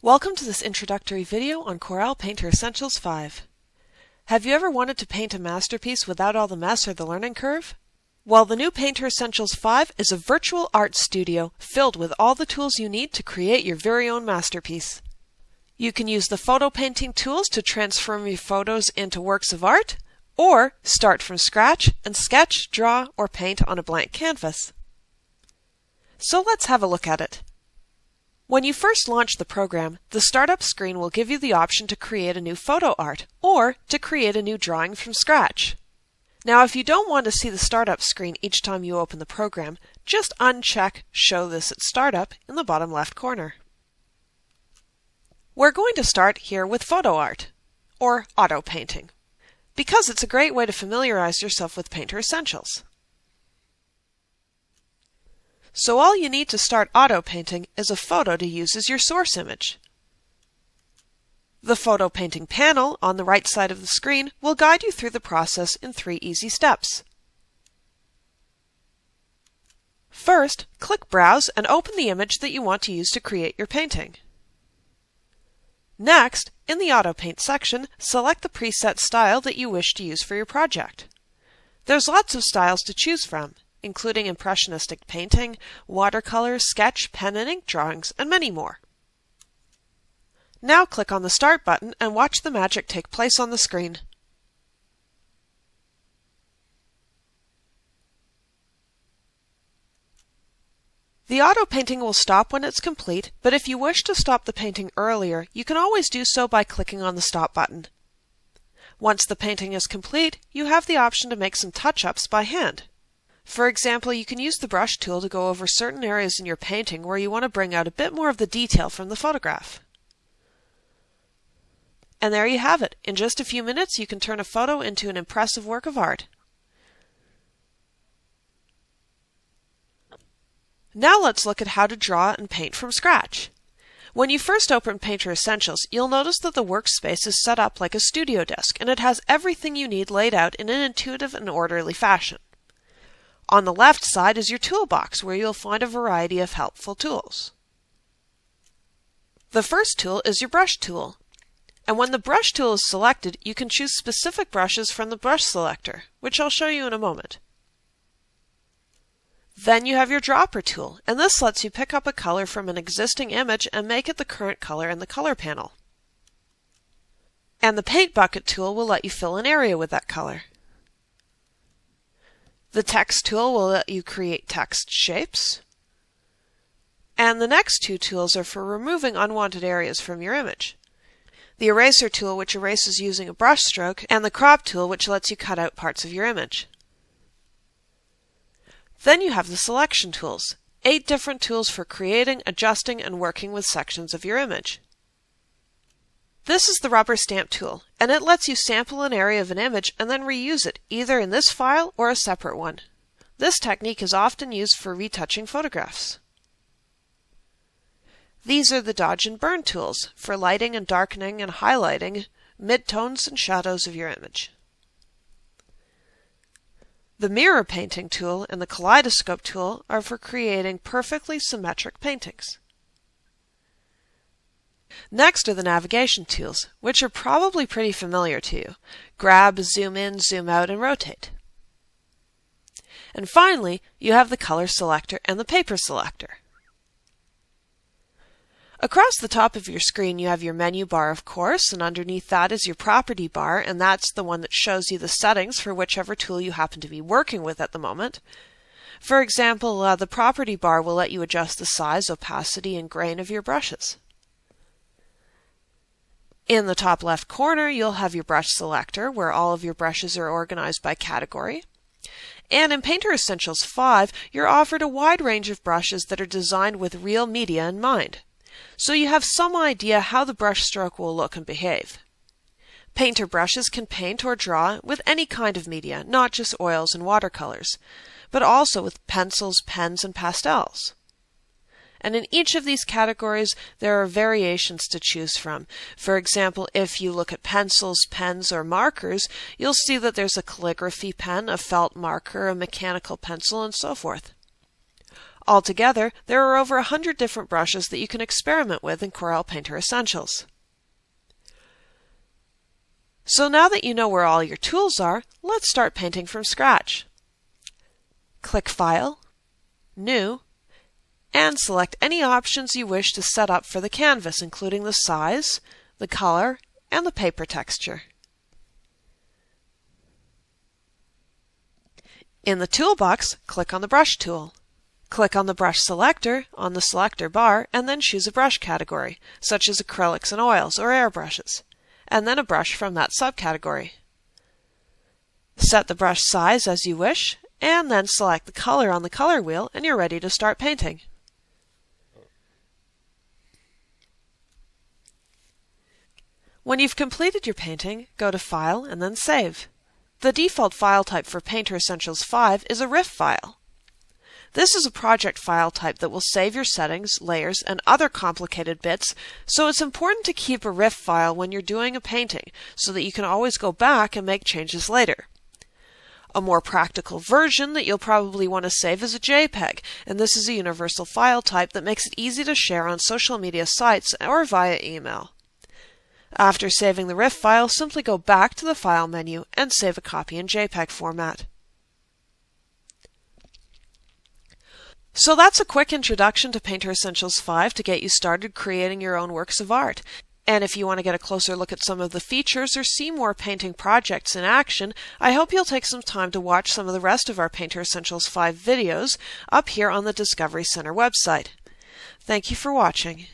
Welcome to this introductory video on Corel Painter Essentials 5. Have you ever wanted to paint a masterpiece without all the mess or the learning curve? Well, the new Painter Essentials 5 is a virtual art studio filled with all the tools you need to create your very own masterpiece. You can use the photo painting tools to transform your photos into works of art, or start from scratch and sketch, draw, or paint on a blank canvas. So let's have a look at it. When you first launch the program, the startup screen will give you the option to create a new photo art or to create a new drawing from scratch. Now, if you don't want to see the startup screen each time you open the program, just uncheck Show This at Startup in the bottom left corner. We're going to start here with photo art, or auto painting, because it's a great way to familiarize yourself with Painter Essentials. So all you need to start auto painting is a photo to use as your source image. The photo painting panel on the right side of the screen will guide you through the process in 3 easy steps. First, click Browse and open the image that you want to use to create your painting. Next, in the Auto Paint section, select the preset style that you wish to use for your project. There's lots of styles to choose from, including impressionistic painting, watercolor, sketch, pen and ink drawings, and many more. Now click on the Start button and watch the magic take place on the screen. The auto painting will stop when it's complete, but if you wish to stop the painting earlier, you can always do so by clicking on the Stop button. Once the painting is complete, you have the option to make some touch-ups by hand. For example, you can use the brush tool to go over certain areas in your painting where you want to bring out a bit more of the detail from the photograph. And there you have it. In just a few minutes, you can turn a photo into an impressive work of art. Now let's look at how to draw and paint from scratch. When you first open Painter Essentials, you'll notice that the workspace is set up like a studio desk, and it has everything you need laid out in an intuitive and orderly fashion. On the left side is your toolbox, where you'll find a variety of helpful tools. The first tool is your brush tool. And when the brush tool is selected, you can choose specific brushes from the brush selector, which I'll show you in a moment. Then you have your dropper tool, and this lets you pick up a color from an existing image and make it the current color in the color panel. And the paint bucket tool will let you fill an area with that color. The text tool will let you create text shapes. And the next 2 tools are for removing unwanted areas from your image. The eraser tool, which erases using a brush stroke, and the crop tool, which lets you cut out parts of your image. Then you have the selection tools, 8 different tools for creating, adjusting, and working with sections of your image. This is the rubber stamp tool, and it lets you sample an area of an image and then reuse it, either in this file or a separate one. This technique is often used for retouching photographs. These are the dodge and burn tools for lighting and darkening and highlighting midtones and shadows of your image. The mirror painting tool and the kaleidoscope tool are for creating perfectly symmetric paintings. Next are the navigation tools, which are probably pretty familiar to you. Grab, zoom in, zoom out, and rotate. And finally, you have the color selector and the paper selector. Across the top of your screen, you have your menu bar, of course, and underneath that is your property bar, and that's the one that shows you the settings for whichever tool you happen to be working with at the moment. For example, the property bar will let you adjust the size, opacity, and grain of your brushes. In the top left corner, you'll have your brush selector, where all of your brushes are organized by category. And in Painter Essentials 5, you're offered a wide range of brushes that are designed with real media in mind, so you have some idea how the brush stroke will look and behave. Painter brushes can paint or draw with any kind of media, not just oils and watercolors, but also with pencils, pens, and pastels. And in each of these categories, there are variations to choose from. For example, if you look at pencils, pens, or markers, you'll see that there's a calligraphy pen, a felt marker, a mechanical pencil, and so forth. Altogether, there are over 100 different brushes that you can experiment with in Corel Painter Essentials. So now that you know where all your tools are, let's start painting from scratch. Click File, New, and select any options you wish to set up for the canvas, including the size, the color, and the paper texture. In the toolbox, click on the Brush tool. Click on the Brush selector on the selector bar and then choose a brush category, such as acrylics and oils or airbrushes, and then a brush from that subcategory. Set the brush size as you wish, and then select the color on the color wheel and you're ready to start painting. When you've completed your painting, go to File and then Save. The default file type for Painter Essentials 5 is a RIF file. This is a project file type that will save your settings, layers, and other complicated bits, so it's important to keep a RIF file when you're doing a painting so that you can always go back and make changes later. A more practical version that you'll probably want to save is a JPEG, and this is a universal file type that makes it easy to share on social media sites or via email. After saving the RIF file, simply go back to the File menu and save a copy in JPEG format. So that's a quick introduction to Painter Essentials 5 to get you started creating your own works of art. And if you want to get a closer look at some of the features or see more painting projects in action, I hope you'll take some time to watch some of the rest of our Painter Essentials 5 videos up here on the Discovery Center website. Thank you for watching.